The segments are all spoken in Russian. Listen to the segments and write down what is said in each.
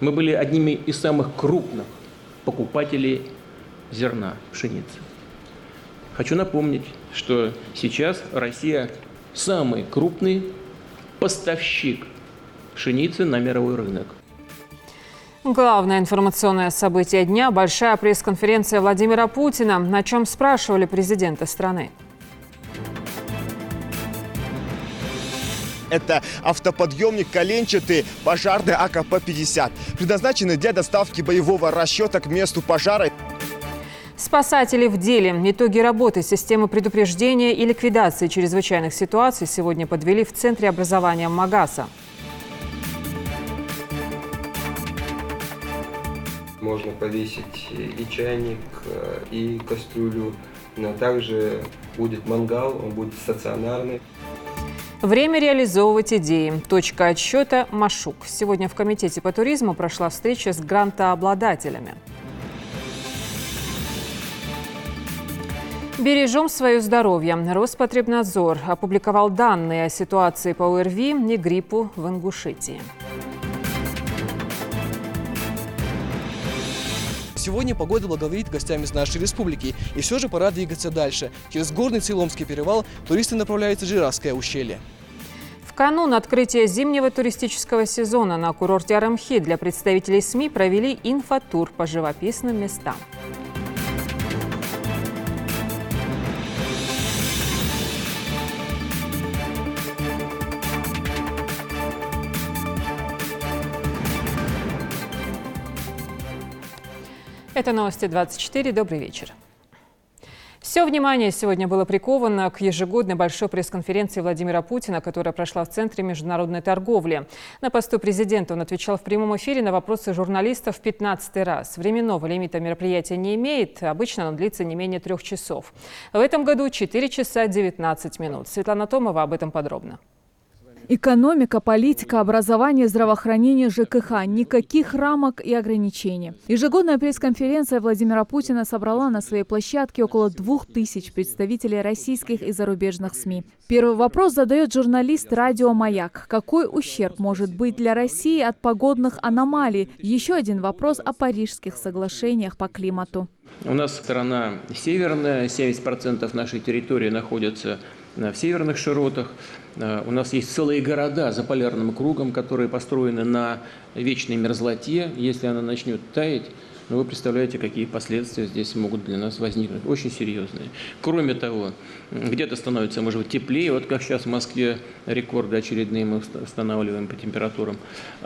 Мы были одними из самых крупных покупателей зерна, пшеницы. Хочу напомнить, что сейчас Россия самый крупный поставщик пшеницы на мировой рынок. Главное информационное событие дня – большая пресс-конференция Владимира Путина. На чем спрашивали президента страны? Это автоподъемник коленчатый пожарный АКП-50, предназначенный для доставки боевого расчета к месту пожара. Спасатели в деле. Итоги работы системы предупреждения и ликвидации чрезвычайных ситуаций сегодня подвели в Центре образования МАГАСа. Можно повесить и чайник, и кастрюлю, но также будет мангал, он будет стационарный. Время реализовывать идеи. Точка отсчета – Машук. Сегодня в Комитете по туризму прошла встреча с грантообладателями. Бережем свое здоровье. Роспотребнадзор опубликовал данные о ситуации по ОРВИ и гриппу в Ингушетии. Сегодня погода благоволит гостям из нашей республики. И все же пора двигаться дальше. Через горный Цейломский перевал туристы направляются в Жиравское ущелье. В канун открытия зимнего туристического сезона на курорте Арымхи для представителей СМИ провели инфотур по живописным местам. Это новости 24. Добрый вечер. Все внимание сегодня было приковано к ежегодной большой пресс-конференции Владимира Путина, которая прошла в Центре международной торговли. На посту президента он отвечал в прямом эфире на вопросы журналистов в 15-й раз. Временного лимита мероприятия не имеет, обычно оно длится не менее 3 часов. В этом году 4 часа 19 минут. Светлана Томова об этом подробно. Экономика, политика, образование, здравоохранение, ЖКХ. Никаких рамок и ограничений. Ежегодная пресс-конференция Владимира Путина собрала на своей площадке около 2000 представителей российских и зарубежных СМИ. Первый вопрос задает журналист радио «Маяк». Какой ущерб может быть для России от погодных аномалий? Еще один вопрос о Парижских соглашениях по климату. У нас страна северная, 70% нашей территории находится в северных широтах. У нас есть целые города за полярным кругом, которые построены на вечной мерзлоте. Если она начнет таять, вы представляете, какие последствия здесь могут для нас возникнуть. Очень серьезные. Кроме того, где-то становится, может быть, теплее. Вот как сейчас в Москве рекорды очередные мы устанавливаем по температурам.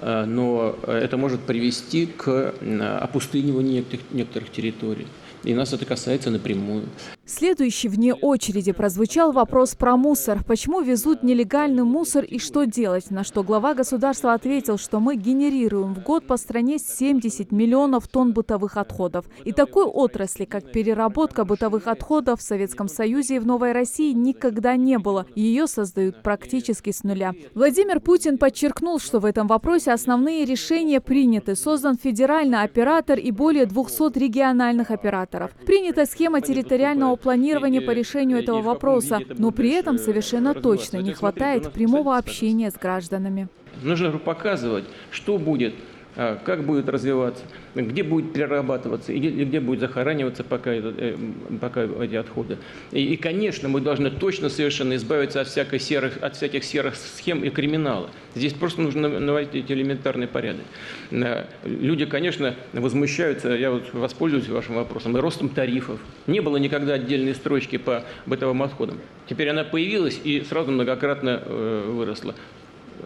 Но это может привести к опустыниванию некоторых территорий. И нас это касается напрямую. Следующий вне очереди прозвучал вопрос про мусор. Почему везут нелегальный мусор и что делать? На что глава государства ответил, что мы генерируем в год по стране 70 миллионов тонн бытовых отходов. И такой отрасли, как переработка бытовых отходов в Советском Союзе и в Новой России никогда не было. Ее создают практически с нуля. Владимир Путин подчеркнул, что в этом вопросе основные решения приняты. Создан федеральный оператор и более 200 региональных операторов. Принята схема территориального планирования по решению этого вопроса, но при этом совершенно точно не хватает прямого общения с гражданами. Нужно показывать, что будет, как будет развиваться, где будет перерабатываться и где будет захораниваться пока эти отходы. И, конечно, мы должны точно совершенно избавиться от всяких серых схем и криминала. Здесь просто нужно наводить элементарный порядок. Люди, конечно, возмущаются, я вот воспользуюсь вашим вопросом, и ростом тарифов. Не было никогда отдельной строчки по бытовым отходам. Теперь она появилась и сразу многократно выросла.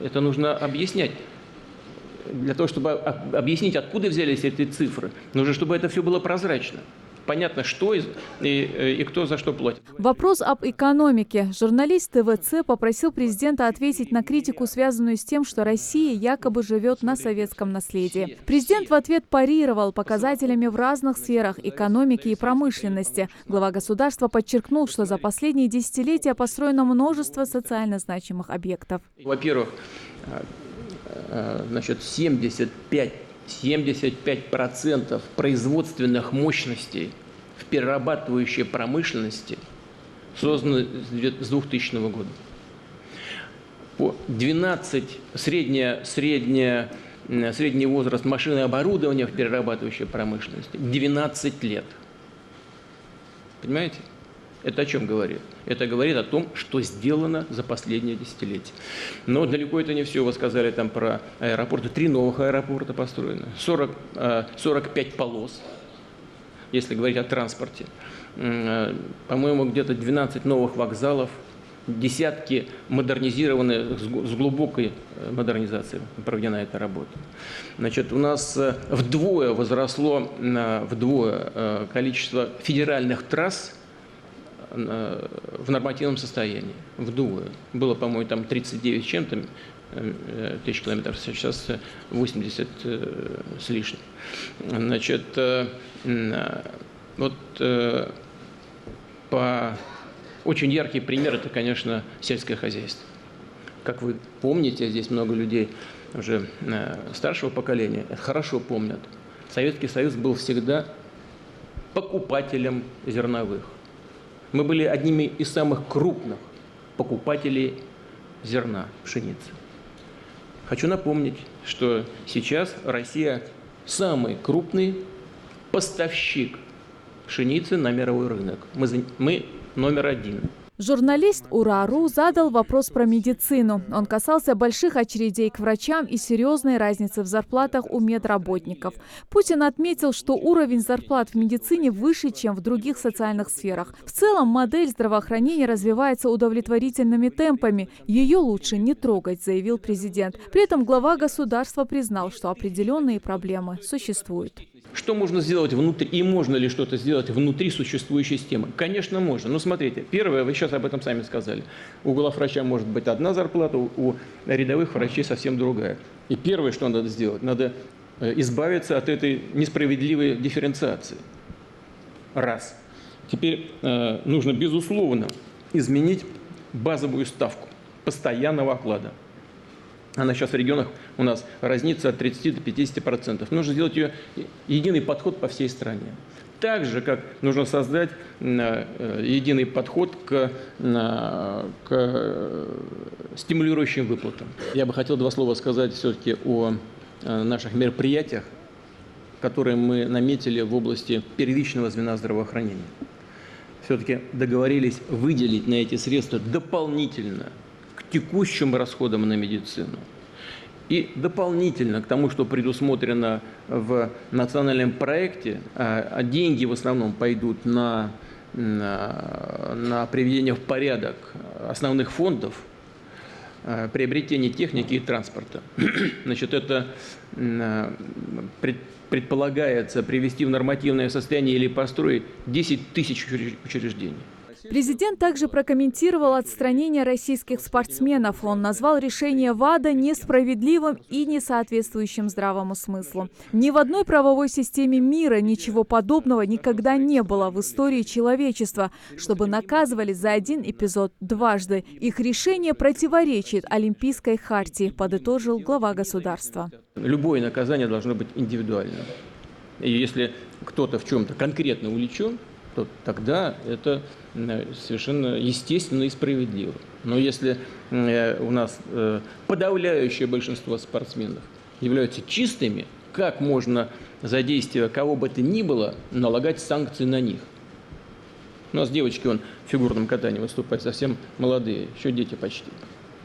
Это нужно объяснять. Для того, чтобы объяснить, откуда взялись эти цифры, нужно, чтобы это все было прозрачно. Понятно, что и кто за что платит. Вопрос об экономике. Журналист ТВЦ попросил президента ответить на критику, связанную с тем, что Россия якобы живет на советском наследии. Президент в ответ парировал показателями в разных сферах экономики и промышленности. Глава государства подчеркнул, что за последние десятилетия построено множество социально значимых объектов. Во-первых, 75% производственных мощностей в перерабатывающей промышленности созданы с 2000 года. 12 средняя средний возраст машины и оборудования в перерабатывающей промышленности 12 лет. Понимаете? Это о чем говорит? Это говорит о том, что сделано за последние десятилетия. Но далеко это не все. Вы сказали там про аэропорты. 3 новых аэропорта построены. 45 полос, если говорить о транспорте. По-моему, где-то 12 новых вокзалов. Десятки модернизированные, с глубокой модернизацией проведена эта работа. Значит, у нас вдвое возросло количество федеральных трасс в нормативном состоянии. Вдвое. Было, по-моему, там 39 с чем-то тысяч километров, сейчас 80 с лишним. Значит, вот очень яркий пример – это, конечно, сельское хозяйство. Как вы помните, здесь много людей уже старшего поколения хорошо помнят. Советский Союз был всегда покупателем зерновых. Мы были одними из самых крупных покупателей зерна, пшеницы. Хочу напомнить, что сейчас Россия самый крупный поставщик пшеницы на мировой рынок. Мы номер 1. Журналист УРА.ру задал вопрос про медицину. Он касался больших очередей к врачам и серьезной разницы в зарплатах у медработников. Путин отметил, что уровень зарплат в медицине выше, чем в других социальных сферах. В целом модель здравоохранения развивается удовлетворительными темпами. Ее лучше не трогать, заявил президент. При этом глава государства признал, что определенные проблемы существуют. Что можно сделать внутри, и можно ли что-то сделать внутри существующей системы? Конечно, можно. Но смотрите, первое, вы сейчас об этом сами сказали. У главврача может быть одна зарплата, у рядовых врачей совсем другая. И первое, что надо сделать, надо избавиться от этой несправедливой дифференциации. Раз. Теперь нужно, безусловно, изменить базовую ставку постоянного оклада. Она сейчас в регионах у нас разнится от 30 до 50%. Нужно сделать ее единый подход по всей стране. Так же, как нужно создать единый подход к стимулирующим выплатам. Я бы хотел 2 слова сказать все-таки о наших мероприятиях, которые мы наметили в области первичного звена здравоохранения. Все-таки договорились выделить на эти средства дополнительно к текущим расходам на медицину и дополнительно к тому, что предусмотрено в национальном проекте, а деньги в основном пойдут на приведение в порядок основных фондов, приобретение техники и транспорта. Значит, это предполагается привести в нормативное состояние или построить 10 тысяч учреждений. Президент также прокомментировал отстранение российских спортсменов. Он назвал решение ВАДА несправедливым и не соответствующим здравому смыслу. Ни в одной правовой системе мира ничего подобного никогда не было в истории человечества, чтобы наказывали за один эпизод дважды. Их решение противоречит Олимпийской хартии, подытожил глава государства. Любое наказание должно быть индивидуальным. И если кто-то в чем-то конкретно увлечен, то тогда это совершенно естественно и справедливо. Но если у нас подавляющее большинство спортсменов являются чистыми, как можно за действие кого бы то ни было налагать санкции на них? У нас девочки в фигурном катании выступают совсем молодые, еще дети почти.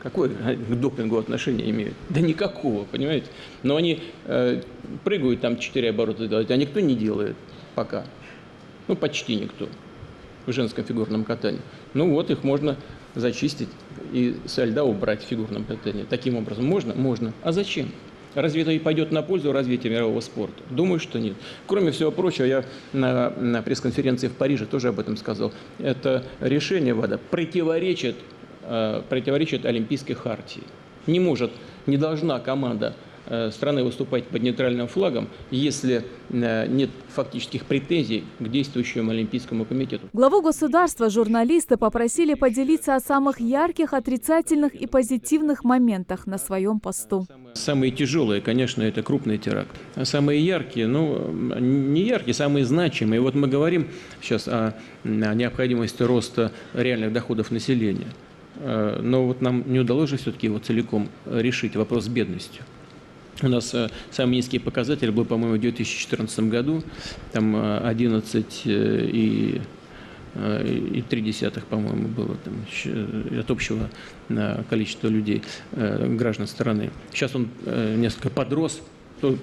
Какое к допингу отношение имеют? Да никакого, понимаете? Но они прыгают там 4 оборота делать, а никто не делает пока. Ну, почти никто в женском фигурном катании. Ну вот, их можно зачистить и со льда убрать в фигурном катании. Таким образом можно? Можно. А зачем? Разве это и пойдет на пользу развития мирового спорта? Думаю, что нет. Кроме всего прочего, я на пресс-конференции в Париже тоже об этом сказал. Это решение ВАДА противоречит Олимпийской хартии. Не должна команда страны выступать под нейтральным флагом, если нет фактических претензий к действующему Олимпийскому комитету. Главу государства журналисты попросили поделиться о самых ярких отрицательных и позитивных моментах на своем посту. Самые тяжелые, конечно, это крупный теракт. А самые яркие, не яркие, самые значимые. Вот мы говорим сейчас о необходимости роста реальных доходов населения. Но вот нам не удалось же все-таки его целиком решить, вопрос с бедностью. У нас самый низкий показатель был, по-моему, в 2014 году, там 11,3, по-моему, было там, от общего количества людей, граждан страны. Сейчас он несколько подрос.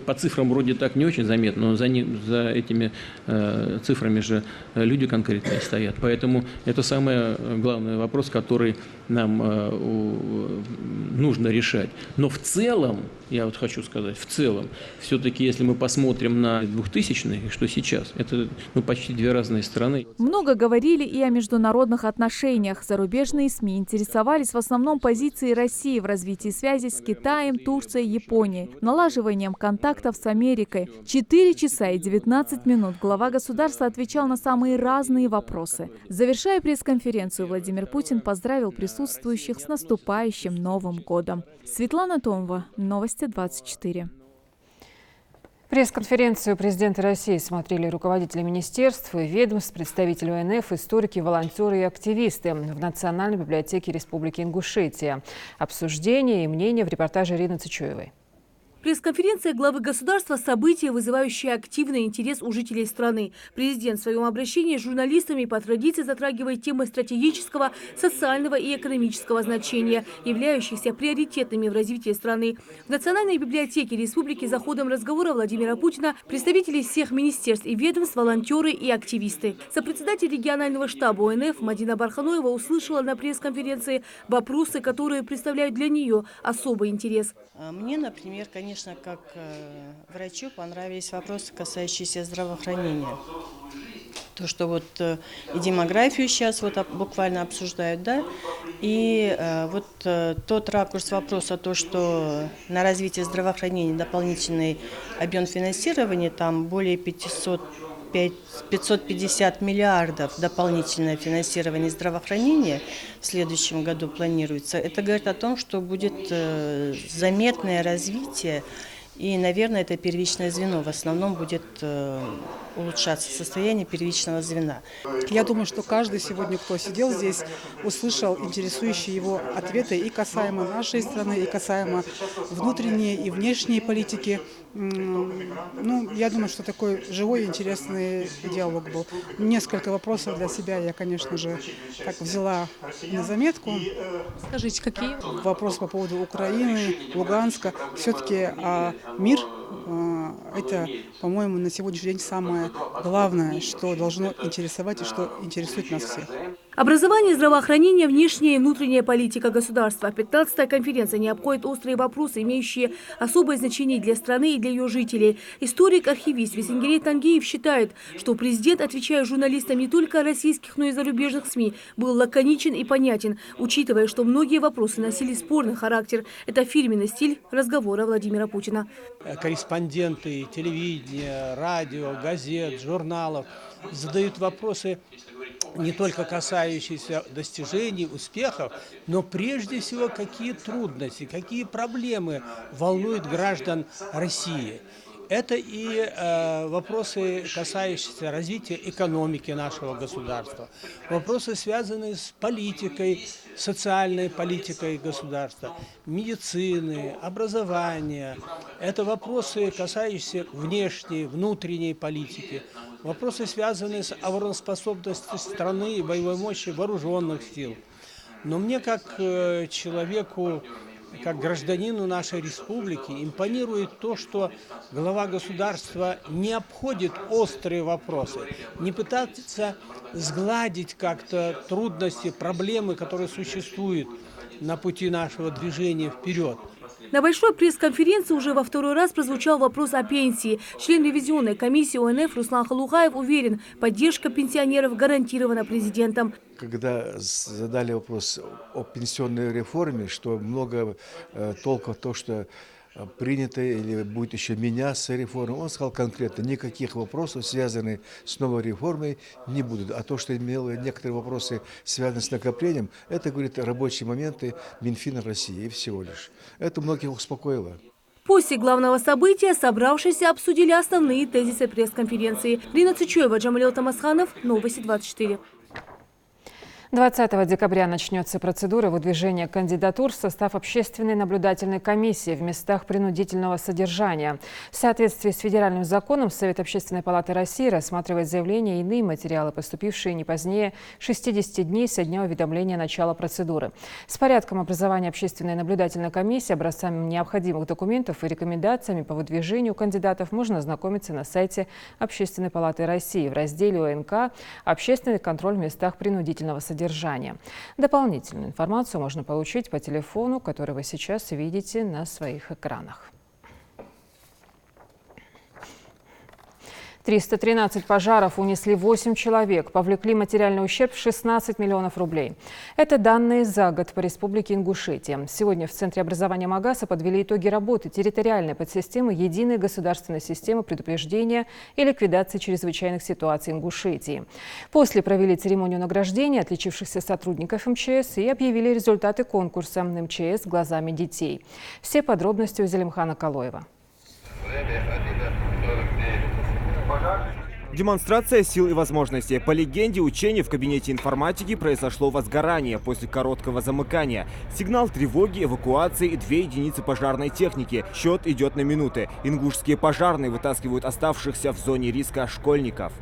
По цифрам вроде так не очень заметно, но за этими цифрами же люди конкретные стоят. Поэтому это самый главный вопрос, который нам нужно решать. Но в целом, я вот хочу сказать, в целом, все-таки, если мы посмотрим на 2000-е, что сейчас, это почти две разные страны. Много говорили и о международных отношениях. Зарубежные СМИ интересовались в основном позицией России в развитии связи с Китаем, Турцией, Японией, налаживанием контактов с Америкой. 4 часа и 19 минут глава государства отвечал на самые разные вопросы. Завершая пресс-конференцию, Владимир Путин поздравил присутствующих с наступающим Новым годом. Светлана Томова, Новости 24. Пресс-конференцию президента России смотрели руководители министерств и ведомств, представители ОНФ, историки, волонтеры и активисты в Национальной библиотеке Республики Ингушетия. Обсуждения и мнения в репортаже Ирины Цычуевой. Пресс-конференция главы государства – событие, вызывающее активный интерес у жителей страны. Президент в своем обращении с журналистами по традиции затрагивает темы стратегического, социального и экономического значения, являющихся приоритетными в развитии страны. В Национальной библиотеке Республики за ходом разговора Владимира Путина представители всех министерств и ведомств, волонтеры и активисты. Сопредседатель регионального штаба ОНФ Мадина Барханоева услышала на пресс-конференции вопросы, которые представляют для нее особый интерес. Мне, например, конечно, как врачу понравились вопросы, касающиеся здравоохранения. То, что вот и демографию сейчас вот буквально обсуждают, да, и вот тот ракурс вопроса, то, что на развитие здравоохранения дополнительный объем финансирования, там более 550 миллиардов дополнительное финансирование здравоохранения в следующем году планируется. Это говорит о том, что будет заметное развитие. И, наверное, это первичное звено. В основном будет улучшаться состояние первичного звена. Я думаю, что каждый сегодня, кто сидел здесь, услышал интересующие его ответы и касаемо нашей страны, и касаемо внутренней и внешней политики. Я думаю, что такой живой и интересный диалог был. Несколько вопросов для себя я, конечно же, так взяла на заметку. Скажите, какие? Вопрос по поводу Украины, Луганска. Все-таки мир – это, по-моему, на сегодняшний день самое главное, что должно интересовать и что интересует нас всех. Образование, здравоохранение, внешняя и внутренняя политика государства. 15-я конференция не обходит острые вопросы, имеющие особое значение для страны и для ее жителей. Историк-архивист Весенгерей Тангеев считает, что президент, отвечая журналистам не только российских, но и зарубежных СМИ, был лаконичен и понятен, учитывая, что многие вопросы носили спорный характер. Это фирменный стиль разговора Владимира Путина. Корреспонденты телевидения, радио, газет, журналов задают вопросы, не только касающиеся достижений, успехов, но прежде всего, какие трудности, какие проблемы волнуют граждан России. Это и вопросы, касающиеся развития экономики нашего государства, вопросы, связанные с политикой, социальной политикой государства, медицины, образования. Это вопросы, касающиеся внешней, внутренней политики, вопросы, связанные с обороноспособностью страны и боевой мощи вооруженных сил. Но мне, как человеку, как гражданину нашей республики, импонирует то, что глава государства не обходит острые вопросы, не пытается сгладить как-то трудности, проблемы, которые существуют на пути нашего движения вперед. На большой пресс-конференции уже во второй раз прозвучал вопрос о пенсии. Член ревизионной комиссии ОНФ Руслан Халухаев уверен, поддержка пенсионеров гарантирована президентом. Когда задали вопрос о пенсионной реформе, что много толков то, что принято или будет еще меняться реформа, он сказал конкретно, никаких вопросов, связанных с новой реформой, не будут. А то, что имело некоторые вопросы, связанные с накоплением, это, говорит, рабочие моменты Минфина России и всего лишь. Это многих успокоило. После главного события собравшиеся обсудили основные тезисы пресс-конференции. Ирина Цычуева, Джамалил Тамасханов, Новости 24. 20 декабря начнется процедура выдвижения кандидатур в состав общественной наблюдательной комиссии в местах принудительного содержания. В соответствии с федеральным законом Совет Общественной палаты России рассматривает заявления и иные материалы, поступившие не позднее 60 дней со дня уведомления начала процедуры. С порядком образования общественной наблюдательной комиссии, образцами необходимых документов и рекомендациями по выдвижению кандидатов можно ознакомиться на сайте Общественной палаты России в разделе ОНК «Общественный контроль в местах принудительного содержания». Дополнительную информацию можно получить по телефону, который вы сейчас видите на своих экранах. 313 пожаров унесли 8 человек, повлекли материальный ущерб в 16 миллионов рублей. Это данные за год по республике Ингушетия. Сегодня в Центре образования МАГАСа подвели итоги работы территориальной подсистемы Единой государственной системы предупреждения и ликвидации чрезвычайных ситуаций Ингушетии. После провели церемонию награждения отличившихся сотрудников МЧС и объявили результаты конкурса «МЧС глазами детей». Все подробности у Зелимхана Калоева. Демонстрация сил и возможностей. По легенде, учения в кабинете информатики произошло возгорание после короткого замыкания. Сигнал тревоги, эвакуации и 2 единицы пожарной техники. Счет идет на минуты. Ингушские пожарные вытаскивают оставшихся в зоне риска школьников.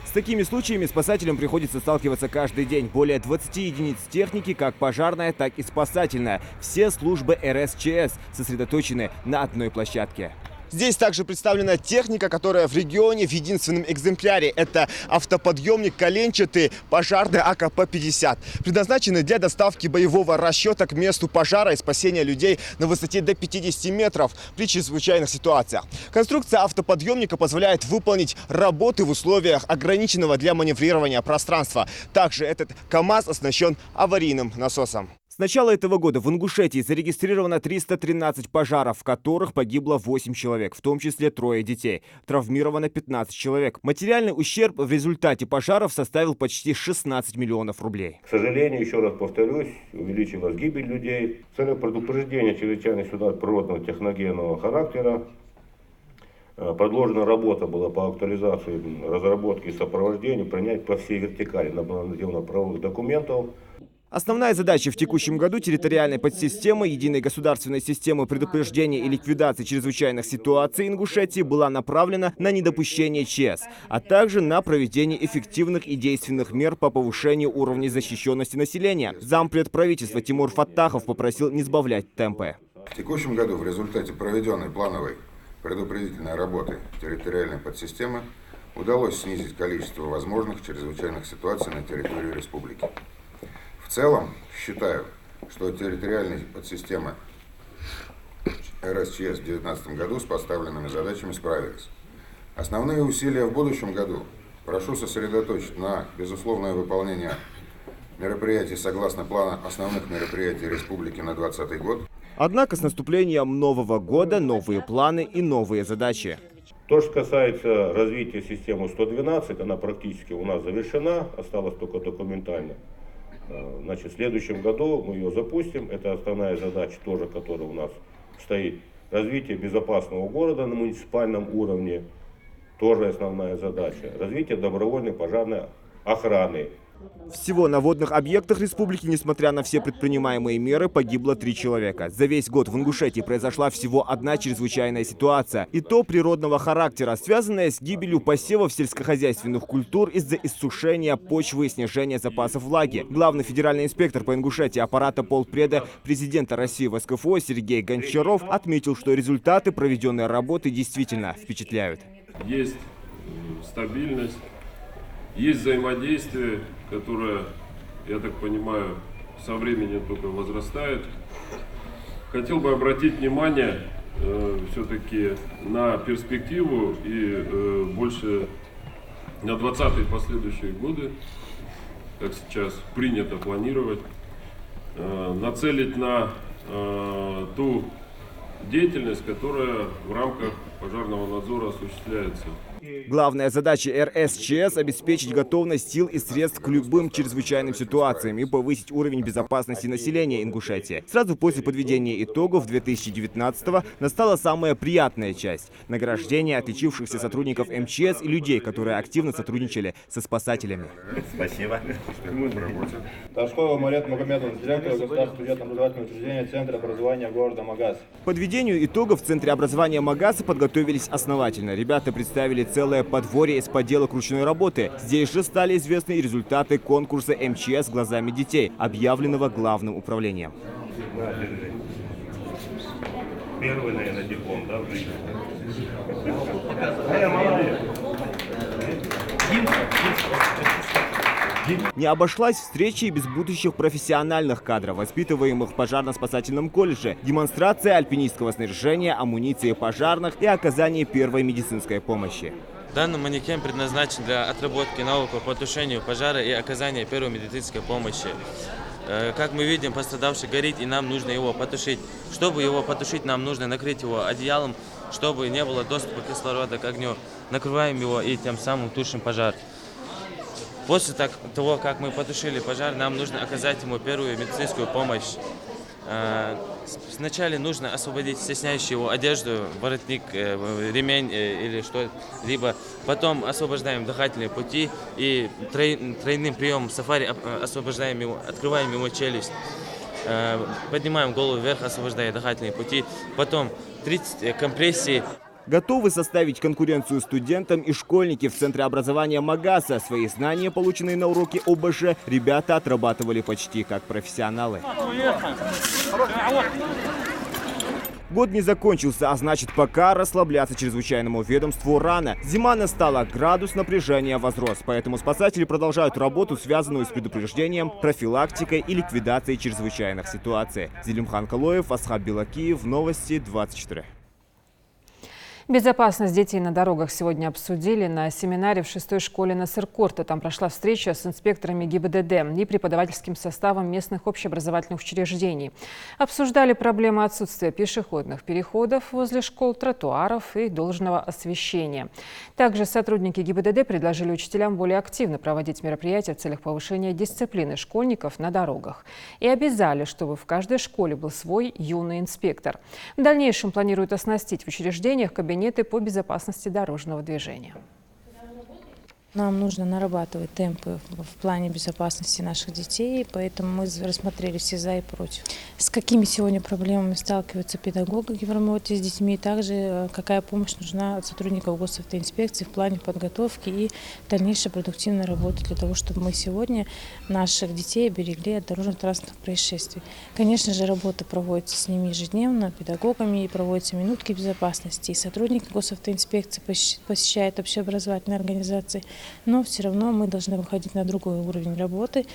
С такими случаями спасателям приходится сталкиваться каждый день. Более 20 единиц техники, как пожарная, так и спасательная. Все службы РСЧС сосредоточены на одной площадке. Здесь также представлена техника, которая в регионе в единственном экземпляре. Это автоподъемник коленчатый пожарный АКП-50. Предназначенный для доставки боевого расчета к месту пожара и спасения людей на высоте до 50 метров при чрезвычайных ситуациях. Конструкция автоподъемника позволяет выполнить работы в условиях ограниченного для маневрирования пространства. Также этот КАМАЗ оснащен аварийным насосом. С начала этого года в Ингушетии зарегистрировано 313 пожаров, в которых погибло 8 человек, в том числе 3 детей. Травмировано 15 человек. Материальный ущерб в результате пожаров составил почти 16 миллионов рублей. К сожалению, еще раз повторюсь, увеличилась гибель людей. С целью предупреждения чрезвычайных ситуаций природного техногенного характера предложена работа была по актуализации, разработке и сопровождению, принять по всей вертикали нормативно-правовых документов. Основная задача в текущем году территориальной подсистемы Единой государственной системы предупреждения и ликвидации чрезвычайных ситуаций Ингушетии была направлена на недопущение ЧС, а также на проведение эффективных и действенных мер по повышению уровня защищенности населения. Зампред правительства Тимур Фаттахов попросил не сбавлять темпы. В текущем году в результате проведенной плановой предупредительной работы территориальной подсистемы удалось снизить количество возможных чрезвычайных ситуаций на территории республики. В целом, считаю, что территориальная подсистема РСЧС в 2019 году с поставленными задачами справилась. Основные усилия в будущем году прошу сосредоточить на безусловное выполнение мероприятий согласно плана основных мероприятий республики на 2020 год. Однако с наступлением Нового года новые планы и новые задачи. То, что касается развития системы 112, она практически у нас завершена, осталось только документально. Значит, в следующем году мы ее запустим. Это основная задача тоже, которая у нас стоит. Развитие безопасного города на муниципальном уровне. Тоже основная задача. Развитие добровольной пожарной охраны. Всего на водных объектах республики, несмотря на все предпринимаемые меры, погибло 3 человека. За весь год в Ингушетии произошла всего одна чрезвычайная ситуация. И то природного характера, связанная с гибелью посевов сельскохозяйственных культур из-за иссушения почвы и снижения запасов влаги. Главный федеральный инспектор по Ингушетии аппарата полпреда президента России в СКФО Сергей Гончаров отметил, что результаты проведенной работы действительно впечатляют. Есть стабильность. Есть взаимодействие, которое, я так понимаю, со временем только возрастает. Хотел бы обратить внимание все-таки на перспективу и больше на 20-е последующие годы, как сейчас принято планировать, нацелить на ту деятельность, которая в рамках пожарного надзора осуществляется. Главная задача РСЧС – обеспечить готовность сил и средств к любым чрезвычайным ситуациям и повысить уровень безопасности населения Ингушетии. Сразу после подведения итогов 2019-го настала самая приятная часть – награждение отличившихся сотрудников МЧС и людей, которые активно сотрудничали со спасателями. Спасибо. Ташкова Марет Магомедовна, директор государственного бюджетно-образовательного учреждения Центра образования города Магаз. К подведению итогов в Центре образования Магаса подготовились основательно. Ребята представили целое подворье из поделок ручной работы. Здесь же стали известны результаты конкурса МЧС глазами детей, объявленного главным управлением. Первый, наверное, диплом, да, в жизни? Не обошлась встреча и без будущих профессиональных кадров, воспитываемых в пожарно-спасательном колледже, демонстрация альпинистского снаряжения, амуниции пожарных и оказание первой медицинской помощи. Данный манекен предназначен для отработки навыков по тушению пожара и оказания первой медицинской помощи. Как мы видим, пострадавший горит, и нам нужно его потушить. Чтобы его потушить, нам нужно накрыть его одеялом, чтобы не было доступа кислорода к огню. Накрываем его и тем самым тушим пожар. После того, как мы потушили пожар, нам нужно оказать ему первую медицинскую помощь. Сначала нужно освободить стесняющую его одежду, воротник, ремень или что-либо. Потом освобождаем дыхательные пути и тройным приемом сафари освобождаем его, открываем ему челюсть. Поднимаем голову вверх, освобождая дыхательные пути. Потом 30 компрессий. Готовы составить конкуренцию студентам и школьники в Центре образования Магаса. Свои знания, полученные на уроке ОБЖ, ребята отрабатывали почти как профессионалы. Год не закончился, а значит, пока расслабляться чрезвычайному ведомству рано. Зима настала, градус напряжения возрос, поэтому спасатели продолжают работу, связанную с предупреждением, профилактикой и ликвидацией чрезвычайных ситуаций. Зелимхан Калоев, Асхаб Белакиев, Новости 24. Безопасность детей на дорогах сегодня обсудили на семинаре в 6-й школе Насыркорта. Там прошла встреча с инспекторами ГИБДД и преподавательским составом местных общеобразовательных учреждений. Обсуждали проблемы отсутствия пешеходных переходов возле школ, тротуаров и должного освещения. Также сотрудники ГИБДД предложили учителям более активно проводить мероприятия в целях повышения дисциплины школьников на дорогах. И обязали, чтобы в каждой школе был свой юный инспектор. В дальнейшем планируют оснастить в учреждениях кабинеты по безопасности дорожного движения. Нам нужно нарабатывать темпы в плане безопасности наших детей, поэтому мы рассмотрели все за и против. С какими сегодня проблемами сталкиваются педагоги в работе с детьми, также какая помощь нужна от сотрудников госавтоинспекции в плане подготовки и дальнейшей продуктивной работы для того, чтобы мы сегодня наших детей берегли от дорожно-транспортных происшествий. Конечно же, работа проводится с ними ежедневно, педагогами, и проводятся минутки безопасности, и сотрудники госавтоинспекции посещают общеобразовательные организации. Но все равно мы должны выходить на другой уровень работы.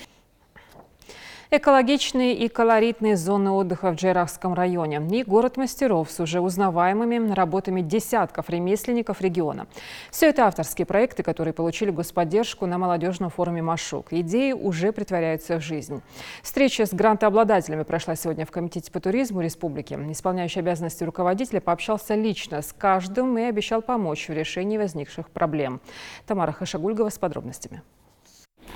Экологичные и колоритные зоны отдыха в Джейрахском районе и город мастеров с уже узнаваемыми работами десятков ремесленников региона. Все это авторские проекты, которые получили господдержку на молодежном форуме «Машук». Идеи уже притворяются в жизнь. Встреча с грантообладателями прошла сегодня в Комитете по туризму республики. Исполняющий обязанности руководителя пообщался лично с каждым и обещал помочь в решении возникших проблем. Тамара Хашагульгова с подробностями.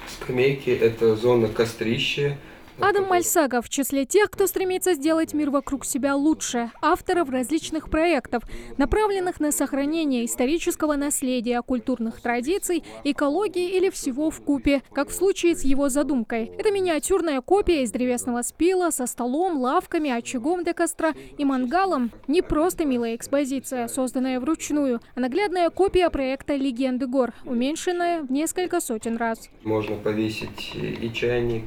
Скамейки – это зона кострища. Адам Мальсагов в числе тех, кто стремится сделать мир вокруг себя лучше. Авторов различных проектов, направленных на сохранение исторического наследия, культурных традиций, экологии или всего вкупе, как в случае с его задумкой. Это миниатюрная копия из древесного спила со столом, лавками, очагом для костра и мангалом. Не просто милая экспозиция, созданная вручную, а наглядная копия проекта «Легенды гор», уменьшенная в несколько сотен раз. Можно повесить и чайник,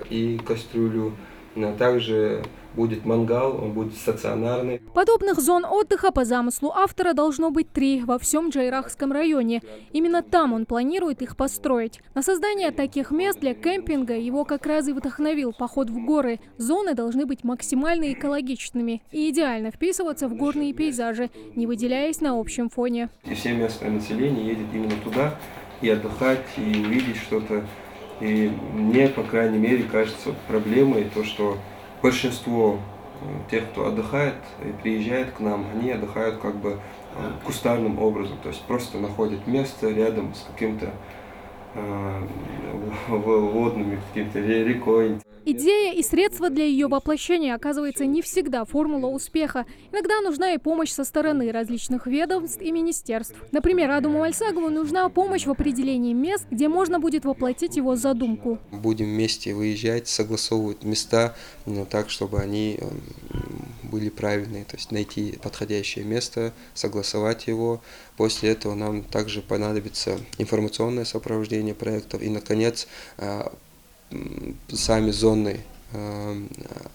и кастрюлю, но также будет мангал, он будет стационарный. Подобных зон отдыха по замыслу автора должно быть 3 во всем Джейрахском районе. Именно там он планирует их построить. На создание таких мест для кемпинга его как раз и вдохновил поход в горы. Зоны должны быть максимально экологичными и идеально вписываться в горные пейзажи, не выделяясь на общем фоне. И все местное население едет именно туда и отдыхать, и увидеть что-то. И мне, по крайней мере, кажется проблемой то, что большинство тех, кто отдыхает и приезжает к нам, они отдыхают как бы кустарным образом, то есть просто находят место рядом с каким-то водными, каким-то рекой. Идея и средства для ее воплощения, оказывается, не всегда формула успеха. Иногда нужна и помощь со стороны различных ведомств и министерств. Например, Адаму Мальсагову нужна помощь в определении мест, где можно будет воплотить его задумку. Будем вместе выезжать, согласовывать места, так, чтобы они были правильные, то есть найти подходящее место, согласовать его. После этого нам также понадобится информационное сопровождение проектов и, наконец, сами зоны,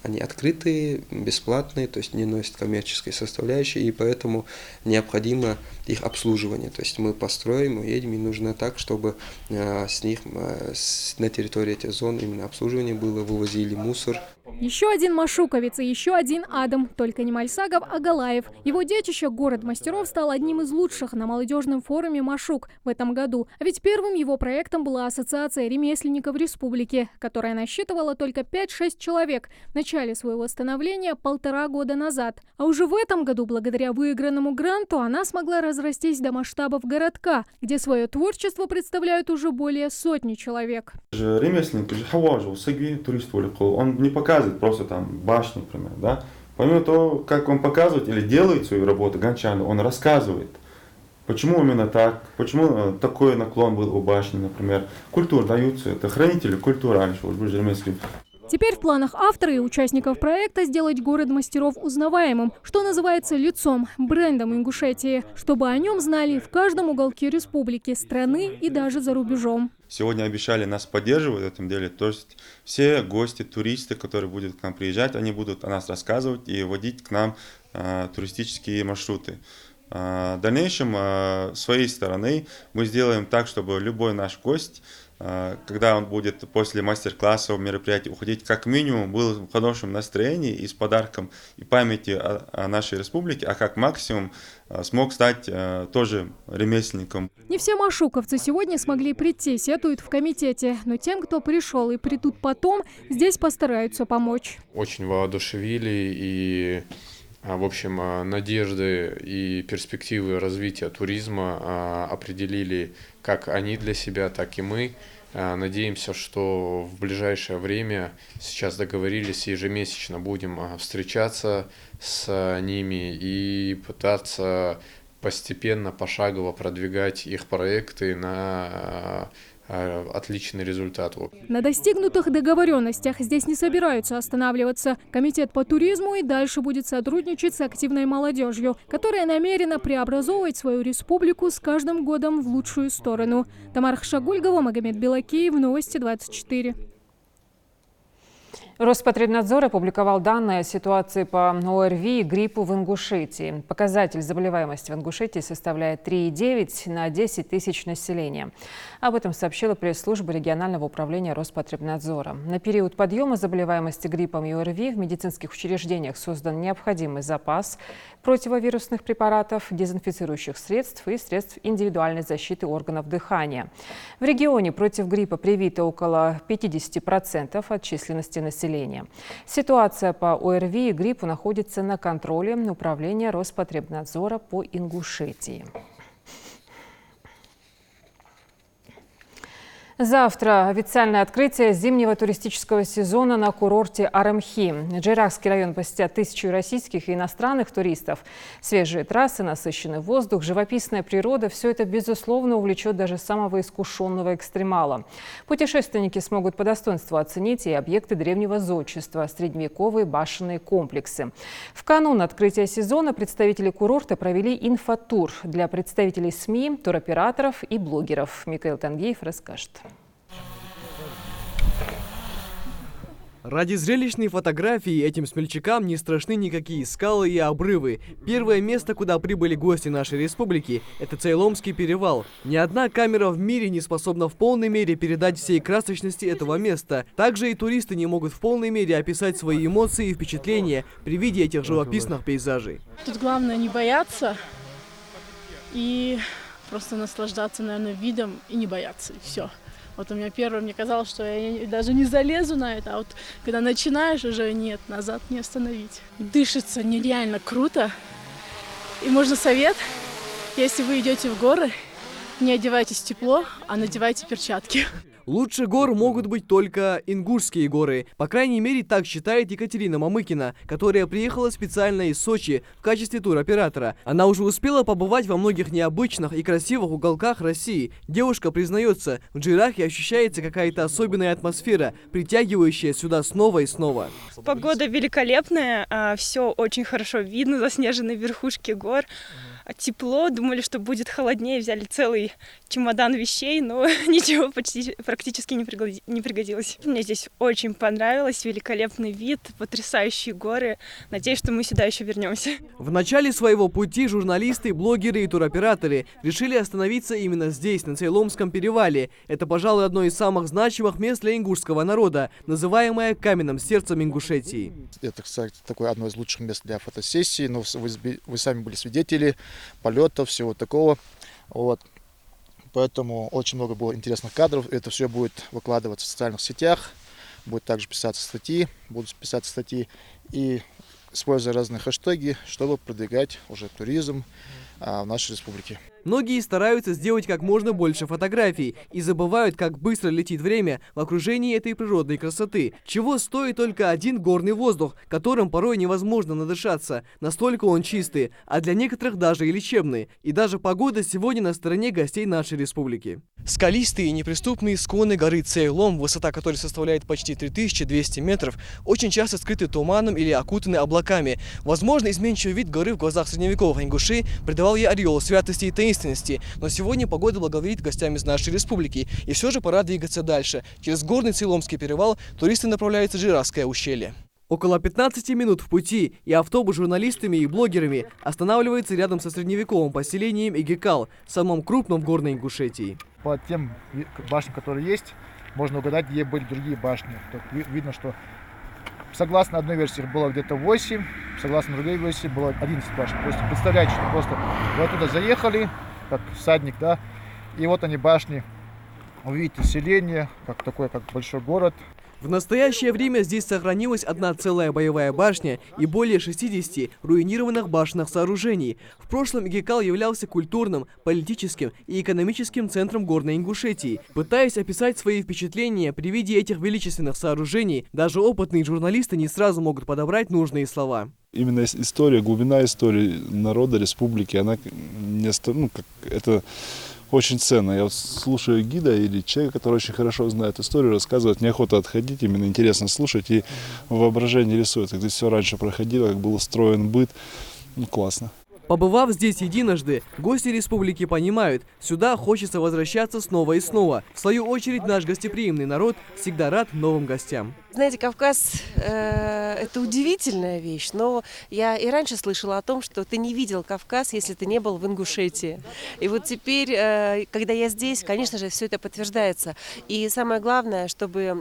они открытые, бесплатные, то есть не носят коммерческой составляющей, и поэтому необходимо их обслуживание. То есть мы построим, уедем, и нужно так, чтобы с них на территории этих зон именно обслуживание было, вывозили мусор. Еще один машуковец и еще один Адам. Только не Мальсагов, а Галаев. Его детище «Город мастеров» стал одним из лучших на молодежном форуме «Машук» в этом году. А ведь первым его проектом была Ассоциация ремесленников республики, которая насчитывала только 5-6 человек в начале своего становления 1,5 года назад. А уже в этом году, благодаря выигранному гранту, она смогла разрастись до масштабов городка, где свое творчество представляют уже более 100 человек. Ремесленник, он не показывает просто там башню, например, да. Помимо того, как он показывает или делает свою работу ганчану, он рассказывает, почему именно так, почему такой наклон был у башни, например. Культура даются, это хранители культуры, Теперь в планах автора и участников проекта сделать город мастеров узнаваемым, что называется лицом, брендом Ингушетии, чтобы о нем знали в каждом уголке республики, страны и даже за рубежом. Сегодня обещали нас поддерживать в этом деле, то есть все гости, туристы, которые будут к нам приезжать, они будут о нас рассказывать и вводить к нам туристические маршруты. В дальнейшем, с своей стороны, мы сделаем так, чтобы любой наш гость, когда он будет после мастер-классов, мероприятий уходить, как минимум был в хорошем настроении и с подарком и памяти о нашей республике, а как максимум смог стать тоже ремесленником. Не все машуковцы сегодня смогли прийти, сетуют в комитете, но тем, кто пришел и придут потом, здесь постараются помочь. Очень воодушевили и, в общем, надежды и перспективы развития туризма определили как они для себя, так и мы. Надеемся, что в ближайшее время, сейчас договорились, ежемесячно будем встречаться с ними и пытаться постепенно, пошагово продвигать их проекты на отличный результат. На достигнутых договоренностях здесь не собираются останавливаться. Комитет по туризму и дальше будет сотрудничать с активной молодежью, которая намерена преобразовывать свою республику с каждым годом в лучшую сторону. Тамара Хшагульгова, Магомед Белакеев, Новости 24. Роспотребнадзор опубликовал данные о ситуации по ОРВИ и гриппу в Ингушетии. Показатель заболеваемости в Ингушетии составляет 3,9 на 10 тысяч населения. Об этом сообщила пресс-служба регионального управления Роспотребнадзора. На период подъема заболеваемости гриппом и ОРВИ в медицинских учреждениях создан необходимый запас противовирусных препаратов, дезинфицирующих средств и средств индивидуальной защиты органов дыхания. В регионе против гриппа привито около 50% от численности населения. Ситуация по ОРВИ и гриппу находится на контроле Управления Роспотребнадзора по Ингушетии. Завтра официальное открытие зимнего туристического сезона на курорте Арымхи. Джейракский район посетят тысячи российских и иностранных туристов. Свежие трассы, насыщенный воздух, живописная природа – все это, безусловно, увлечет даже самого искушенного экстремала. Путешественники смогут по достоинству оценить и объекты древнего зодчества, средневековые башенные комплексы. В канун открытия сезона представители курорта провели инфотур для представителей СМИ, туроператоров и блогеров. Микаил Тангеев расскажет. Ради зрелищной фотографии этим смельчакам не страшны никакие скалы и обрывы. Первое место, куда прибыли гости нашей республики, это Цейломский перевал. Ни одна камера в мире не способна в полной мере передать всей красочности этого места. Также и туристы не могут в полной мере описать свои эмоции и впечатления при виде этих живописных пейзажей. Тут главное не бояться и просто наслаждаться, наверное, видом и не бояться, и все. Вот у меня первое, мне казалось, что я даже не залезу на это, а вот когда начинаешь, уже нет, назад не остановить. Дышится нереально круто. И можно совет, Если вы идете в горы, не одевайтесь тепло, а надевайте перчатки. Лучше гор могут быть только Ингушские горы. По крайней мере, так считает Екатерина Мамыкина, которая приехала специально из Сочи в качестве туроператора. Она уже успела побывать во многих необычных и красивых уголках России. Девушка признается, в Джейрахе ощущается какая-то особенная атмосфера, притягивающая сюда снова и снова. Погода великолепная, все очень хорошо видно, заснеженные верхушки гор. Тепло, думали, что будет холоднее, взяли целый чемодан вещей, но ничего практически не пригодилось. Мне здесь очень понравилось, великолепный вид, потрясающие горы. Надеюсь, что мы сюда еще вернемся. В начале своего пути журналисты, блогеры и туроператоры решили остановиться именно здесь, на Цейломском перевале. Это, пожалуй, одно из самых значимых мест для ингушского народа, называемое каменным сердцем Ингушетии. Это, кстати, такое одно из лучших мест для фотосессии, но вы сами были свидетели полетов, всего такого. Вот. Поэтому очень много было интересных кадров. Это все будет выкладываться в социальных сетях, будет также писаться статьи, будут писаться статьи и используя разные хэштеги, чтобы продвигать уже туризм в нашей республике. Многие стараются сделать как можно больше фотографий и забывают, как быстро летит время в окружении этой природной красоты. Чего стоит только один горный воздух, которым порой невозможно надышаться. Настолько он чистый, а для некоторых даже и лечебный. И даже погода сегодня на стороне гостей нашей республики. Скалистые и неприступные склоны горы Цейлом, высота которой составляет почти 3200 метров, очень часто скрыты туманом или окутаны облаками. Возможно, изменчивый вид горы в глазах средневековых ингушей придавал ей ореол святости и таинственности. Но сегодня погода благоволит гостям из нашей республики. И все же пора двигаться дальше. Через горный Цейломский перевал туристы направляются в Джейрахское ущелье. Около 15 минут в пути, и автобус с журналистами и блогерами останавливается рядом со средневековым поселением Игекал, самым крупным в горной Ингушетии. По тем башням, которые есть, можно угадать, где были другие башни. Тут видно, что согласно одной версии было где-то 8, согласно другой версии было 11 башен. То есть представляете, что просто вы оттуда заехали, как всадник, да, и вот они башни, увидите селение, как большой город. В настоящее время здесь сохранилась одна целая боевая башня и более 60 руинированных башенных сооружений. В прошлом Игекал являлся культурным, политическим и экономическим центром горной Ингушетии. Пытаясь описать свои впечатления при виде этих величественных сооружений, даже опытные журналисты не сразу могут подобрать нужные слова. Именно история, глубина истории народа, республики, она это очень ценно. Я вот слушаю гида или человека, который очень хорошо знает историю, рассказывает, неохота отходить, именно интересно слушать и воображение рисует, как здесь все раньше проходило, как был устроен быт. Классно. Побывав здесь единожды, гости республики понимают, сюда хочется возвращаться снова и снова. В свою очередь, наш гостеприимный народ всегда рад новым гостям. Знаете, Кавказ это удивительная вещь, но я и раньше слышала о том, что ты не видел Кавказ, если ты не был в Ингушетии. И вот теперь, когда я здесь, конечно же, все это подтверждается. И самое главное, чтобы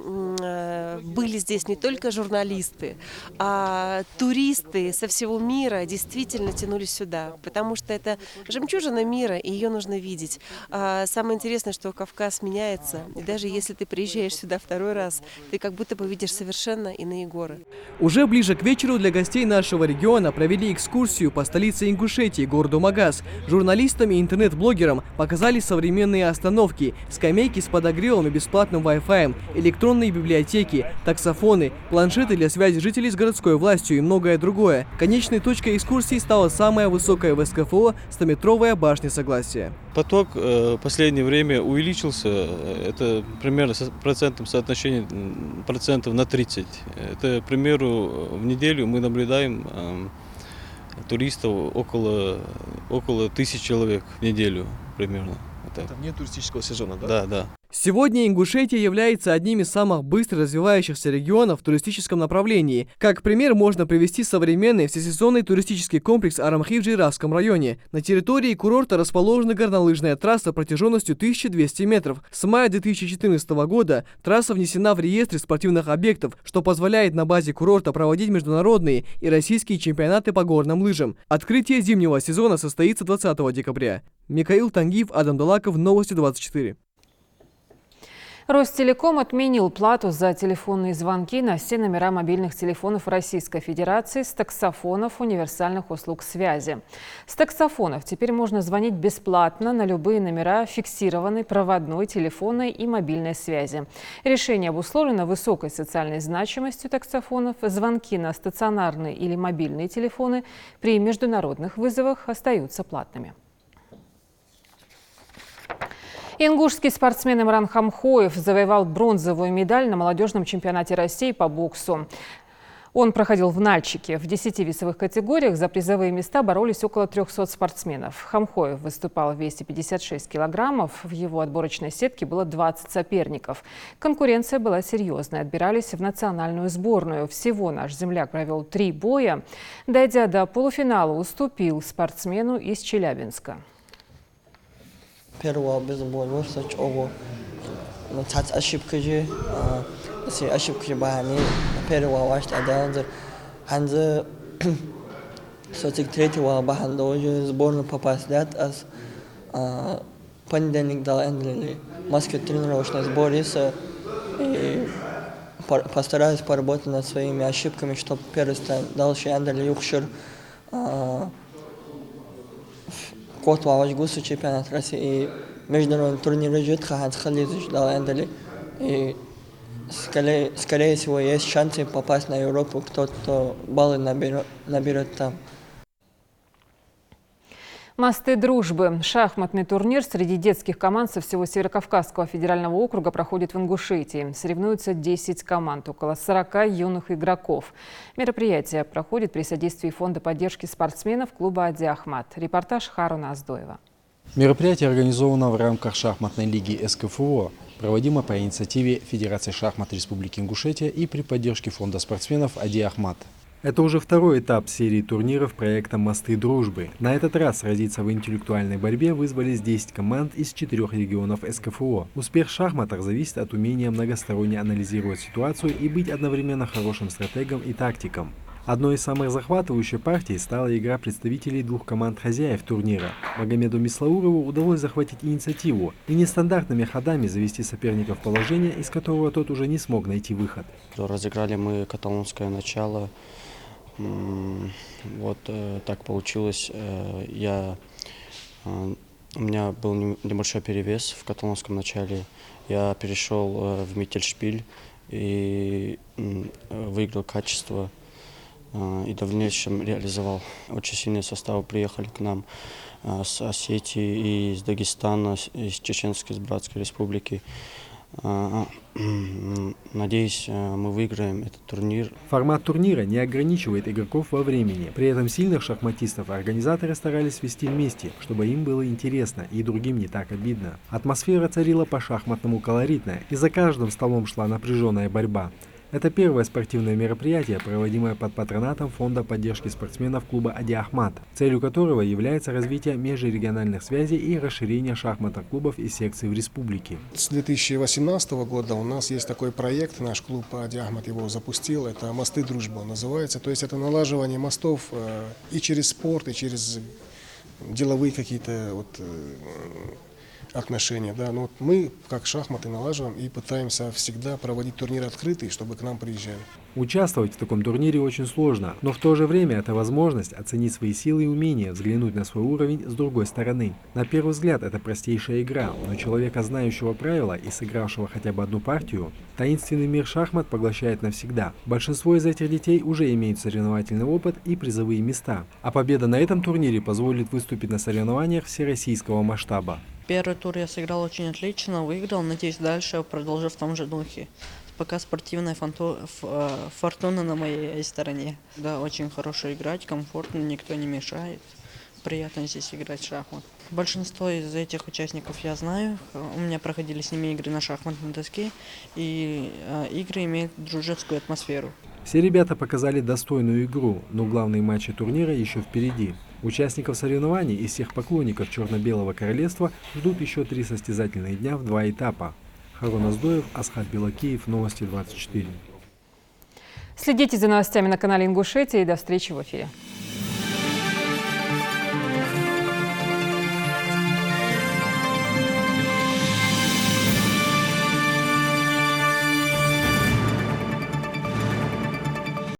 были здесь не только журналисты, а туристы со всего мира действительно тянулись сюда, потому что это жемчужина мира, и ее нужно видеть. Самое интересное, что Кавказ меняется, и даже если ты приезжаешь сюда второй раз, ты как будто бы видишь совершенно иные горы. Уже ближе к вечеру для гостей нашего региона провели экскурсию по столице Ингушетии, городу Магаз. Журналистам и интернет-блогерам показали современные остановки, скамейки с подогревом и бесплатным Wi-Fi, электронные библиотеки, таксофоны, планшеты для связи жителей с городской властью и многое другое. Конечной точкой экскурсии стала самая высокая в СКФО 100-метровая башня Согласия. Поток в последнее время увеличился, это примерно процентном соотношении процентов на 30. Это, к примеру, в неделю мы наблюдаем туристов около 1000 человек в неделю примерно. Это вне туристического сезона, да? Да, да. Сегодня Ингушетия является одним из самых быстро развивающихся регионов в туристическом направлении. Как пример можно привести современный всесезонный туристический комплекс Арамхи в Джейрахском районе. На территории курорта расположена горнолыжная трасса протяженностью 1200 метров. С мая 2014 года трасса внесена в реестр спортивных объектов, что позволяет на базе курорта проводить международные и российские чемпионаты по горным лыжам. Открытие зимнего сезона состоится 20 декабря. Микаил Тангиев, Адам Далаков, Новости 24. Ростелеком отменил плату за телефонные звонки на все номера мобильных телефонов Российской Федерации с таксофонов универсальных услуг связи. С таксофонов теперь можно звонить бесплатно на любые номера фиксированной, проводной, телефонной и мобильной связи. Решение обусловлено высокой социальной значимостью таксофонов. Звонки на стационарные или мобильные телефоны при международных вызовах остаются платными. Ингушский спортсмен Имран Хамхоев завоевал бронзовую медаль на молодежном чемпионате России по боксу. Он проходил в Нальчике. В 10 весовых категориях за призовые места боролись около 300 спортсменов. Хамхоев выступал в весе 56 килограммов. В его отборочной сетке было 20 соперников. Конкуренция была серьезной. Отбирались в национальную сборную. Всего наш земляк провел 3 боя. Дойдя до полуфинала, уступил спортсмену из Челябинска. Первого безбольного сочова, но цац ошибки если ошибки бани первого ваш аданзер ханза социк третьего баханда уже сборную попасть as понедельник дал эндли Москве тренировочный сбор и постараюсь поработать над своими ошибками, чтобы перестать дальше эндли юхшир кот ваваш гусу чемпионат России и международный турнир идет, ханс хализуш дал эндали. И скорее всего есть шансы попасть на Европу, кто баллы наберет там. Мосты дружбы. Шахматный турнир среди детских команд со всего Северокавказского федерального округа проходит в Ингушетии. Соревнуются 10 команд, около 40 юных игроков. Мероприятие проходит при содействии фонда поддержки спортсменов клуба «Ади Ахмат». Репортаж Харуна Аздоева. Мероприятие организовано в рамках шахматной лиги СКФО, проводимо по инициативе Федерации шахмат Республики Ингушетия и при поддержке фонда спортсменов «Ади Ахмат». Это уже второй этап серии турниров проекта «Мосты дружбы». На этот раз сразиться в интеллектуальной борьбе вызвались 10 команд из 4 регионов СКФО. Успех в шахматах зависит от умения многосторонне анализировать ситуацию и быть одновременно хорошим стратегом и тактиком. Одной из самых захватывающих партий стала игра представителей 2 команд хозяев турнира. Магомеду Мислаурову удалось захватить инициативу и нестандартными ходами завести соперника в положение, из которого тот уже не смог найти выход. Разыграли мы каталонское начало. Вот так получилось. У меня был небольшой перевес в каталонском начале. Я перешел в Миттельшпиль и выиграл качество. И в дальнейшем реализовал. Очень сильные составы приехали к нам с Осетии, из Дагестана, из Чеченской, из Братской Республики. Надеюсь, мы выиграем этот турнир. Формат турнира не ограничивает игроков во времени. При этом сильных шахматистов организаторы старались свести вместе, чтобы им было интересно и другим не так обидно. Атмосфера царила по-шахматному колоритная, и за каждым столом шла напряженная борьба. Это первое спортивное мероприятие, проводимое под патронатом фонда поддержки спортсменов клуба «Ади Ахмат», целью которого является развитие межрегиональных связей и расширение шахматных клубов и секций в республике. С 2018 года у нас есть такой проект, наш клуб «Ади Ахмат» его запустил, это «Мосты дружбы» он называется, то есть это налаживание мостов и через спорт, и через деловые какие-то отношения. Да. Но мы, как шахматы, налаживаем и пытаемся всегда проводить турниры открытые, чтобы к нам приезжали. Участвовать в таком турнире очень сложно, но в то же время это возможность оценить свои силы и умения, взглянуть на свой уровень с другой стороны. На первый взгляд это простейшая игра, но человека, знающего правила и сыгравшего хотя бы одну партию, таинственный мир шахмат поглощает навсегда. Большинство из этих детей уже имеют соревновательный опыт и призовые места, а победа на этом турнире позволит выступить на соревнованиях всероссийского масштаба. Первый тур я сыграл очень отлично, выиграл, надеюсь, дальше продолжу в том же духе. Пока спортивная фортуна на моей стороне. Да, очень хорошо играть, комфортно, никто не мешает. Приятно здесь играть в шахмат. Большинство из этих участников я знаю. У меня проходили с ними игры на шахматной доске, и игры имеют дружескую атмосферу. Все ребята показали достойную игру, но главные матчи турнира еще впереди. Участников соревнований из всех поклонников Черно-Белого королевства ждут еще 3 состязательные дня в 2 этапа. Харун Аздоев, Асхат Белакиев, Новости 24. Следите за новостями на канале Ингушетия и до встречи в эфире.